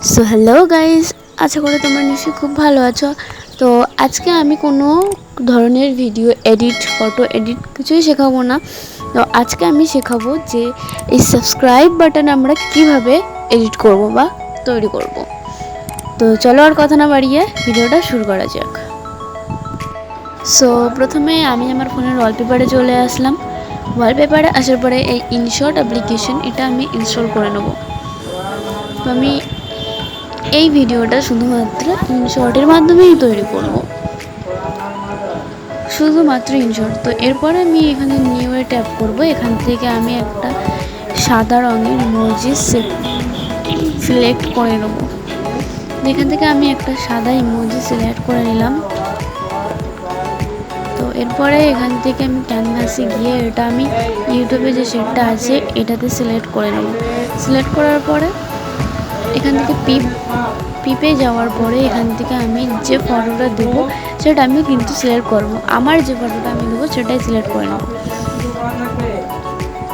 So hello guys, আশা করি তোমরা নিশ্চয়ই খুব ভালো আছো। তো আজকে আমি কোনো ধরনের ভিডিও এডিট, ফটো এডিট কিছুই শেখাবো না। তো আজকে আমি শেখাবো যে এই সাবস্ক্রাইব বাটন আমরা কিভাবে এডিট করব বা তৈরি করব। তো চলো আর কথা না বাড়িয়ে ভিডিওটা শুরু করা যাক। সো প্রথমে আমি আমার ফোনের ওয়ালপেপারে চলে আসলাম। ওয়ালপেপারে আসার পরে এই ইনশট অ্যাপ্লিকেশন এটা আমি ইনস্টল করে নেব। তো আমি এই ভিডিওটা শুধুমাত্র ইনশটের মাধ্যমেই তৈরি করব, শুধুমাত্র ইনশট। তো এরপরে আমি এখানে নিউয়ে ট্যাপ করব। এখান থেকে আমি একটা সাদা রঙের ইমোজি সিলেক্ট করে নেব। এখান থেকে আমি একটা সাদা ইমোজি সিলেক্ট করে নিলাম। তো এরপরে এখান থেকে আমি ক্যানভাসে গিয়ে এটা আমি ইউটিউবে যে সেটটা আছে এটাতে সিলেক্ট করে নেব। সিলেক্ট করার পরে এখান থেকে পিপে যাওয়ার পরে এখান থেকে আমি যে ফটোটা দেবো সেটা আমি কিন্তু সিলেক্ট করব। আমার যে ফটোটা আমি দেবো সেটাই সিলেক্ট করে নেব।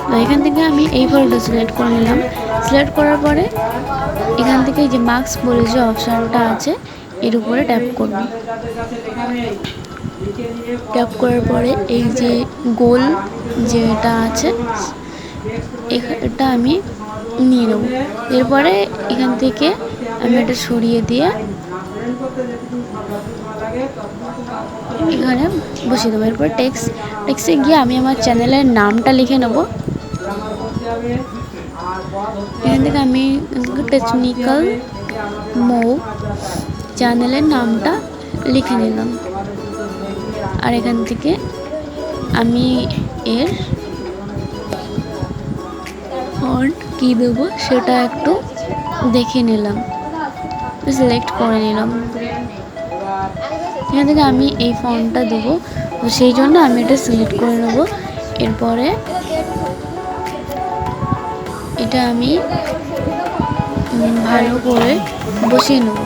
তো এখান থেকে আমি এই ফটোটা সিলেক্ট করে নিলাম। সিলেক্ট করার পরে এখান থেকে যে মার্কস বলে যে অপশানটা আছে এর উপরে ট্যাপ করব। ট্যাপ করার পরে এই যে গোল যেটা আছে এটা আমি নিয়ে নেব। এরপরে এখান থেকে আমি এটা সরিয়ে দিয়ে এখানে বসিয়ে দেবো। এরপর টেক্সটে গিয়ে আমি আমার চ্যানেলের নামটা লিখে নেব। এখান থেকে আমি টেকনিক্যাল মৌ চ্যানেলের নামটা লিখে নিলাম। আর এখান থেকে আমি এর ফন্ট কী দেবো সেটা একটু দেখে নিলাম, সিলেক্ট করে নিলাম। এখান থেকে আমি এই ফন্টটা দেবো, তো সেই জন্য আমি এটা সিলেক্ট করে নেব। এরপরে এটা আমি ভালো করে বসিয়ে নেব।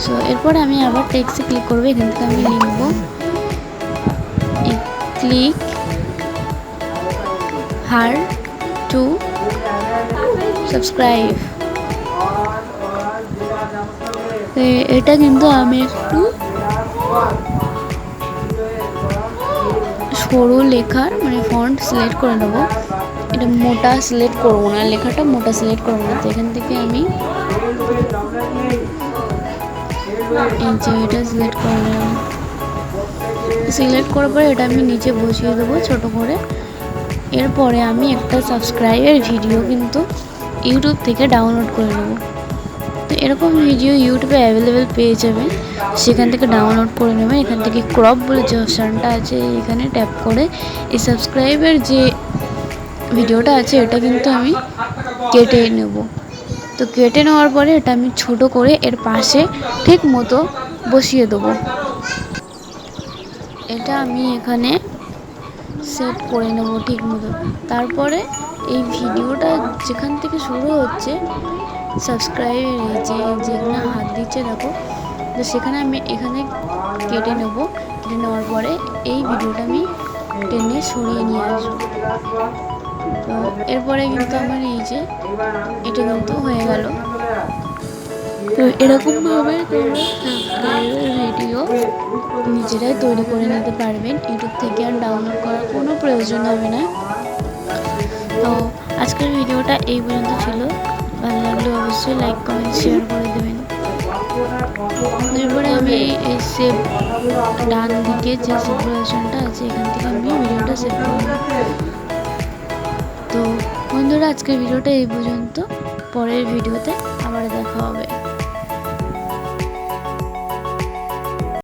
সো এরপরে আমি আবার টেক্সটে ক্লিক করবো। এখান থেকে আমি লিখবো ক্লিক হার টু সাবস্ক্রাইব। এটা কিন্তু আমি একটু সরু লেখার মানে ফন্ট সিলেক্ট করে নেবো। এটা মোটা সিলেক্ট করবো না, লেখাটা মোটা সিলেক্ট করবো না। তো এখান থেকে আমি এই যে এটা সিলেক্ট করে নিলাম। সিলেক্ট করার পরে এটা আমি নিচে বসিয়ে দেবো ছোটো করে। এরপরে আমি একটা সাবস্ক্রাইবের ভিডিও কিন্তু ইউটিউব থেকে ডাউনলোড করে নেব। তো এরকম ভিডিও ইউটিউবে অ্যাভেলেবেল পেয়ে যাবেন, সেখান থেকে ডাউনলোড করে নেবেন। এখান থেকে ক্রপ বলে যে অপশানটা আছে এখানে ট্যাপ করে এই সাবস্ক্রাইবের যে ভিডিওটা আছে এটা কিন্তু আমি কেটে নেব। তো কেটে নেওয়ার পরে এটা আমি ছোট করে এর পাশে ঠিক মতো বসিয়ে দেবো। এটা আমি এখানে সেট করে নেব ঠিক মতো। তারপরে এই ভিডিওটা যেখান থেকে শুরু হচ্ছে সাবস্ক্রাইবের এই যে যেখানে হাত দিচ্ছে দেখো, তো সেখানে আমি এখানে কেটে নেব। কেটে নেওয়ার পরে এই ভিডিওটা আমি টেনে সরিয়ে নিয়ে আসবো। তো এরপরে কিন্তু আমার এই যে এটা কিন্তু হয়ে গেল। তো এরকমভাবে তোমরা সাবস্ক্রাইবের ভিডিও নিজেরাই তৈরি করে নিতে পারবেন, ইউটিউব থেকে আর ডাউনলোড করার কোনো প্রয়োজন হবে না। তো আজকের ভিডিওটা এই পর্যন্ত ছিল। ভালো লাগলে অবশ্যই লাইক কমেন্ট শেয়ার করে দেবেন। এরপরে আমি এই সেভ ডান দিকে যে সেভেশনটা আছে এখান থেকে আমি ভিডিওটা সেভ করব। তো বন্ধুরা আজকের ভিডিওটা এই পর্যন্ত, পরের ভিডিওতে আবার দেখা হবে।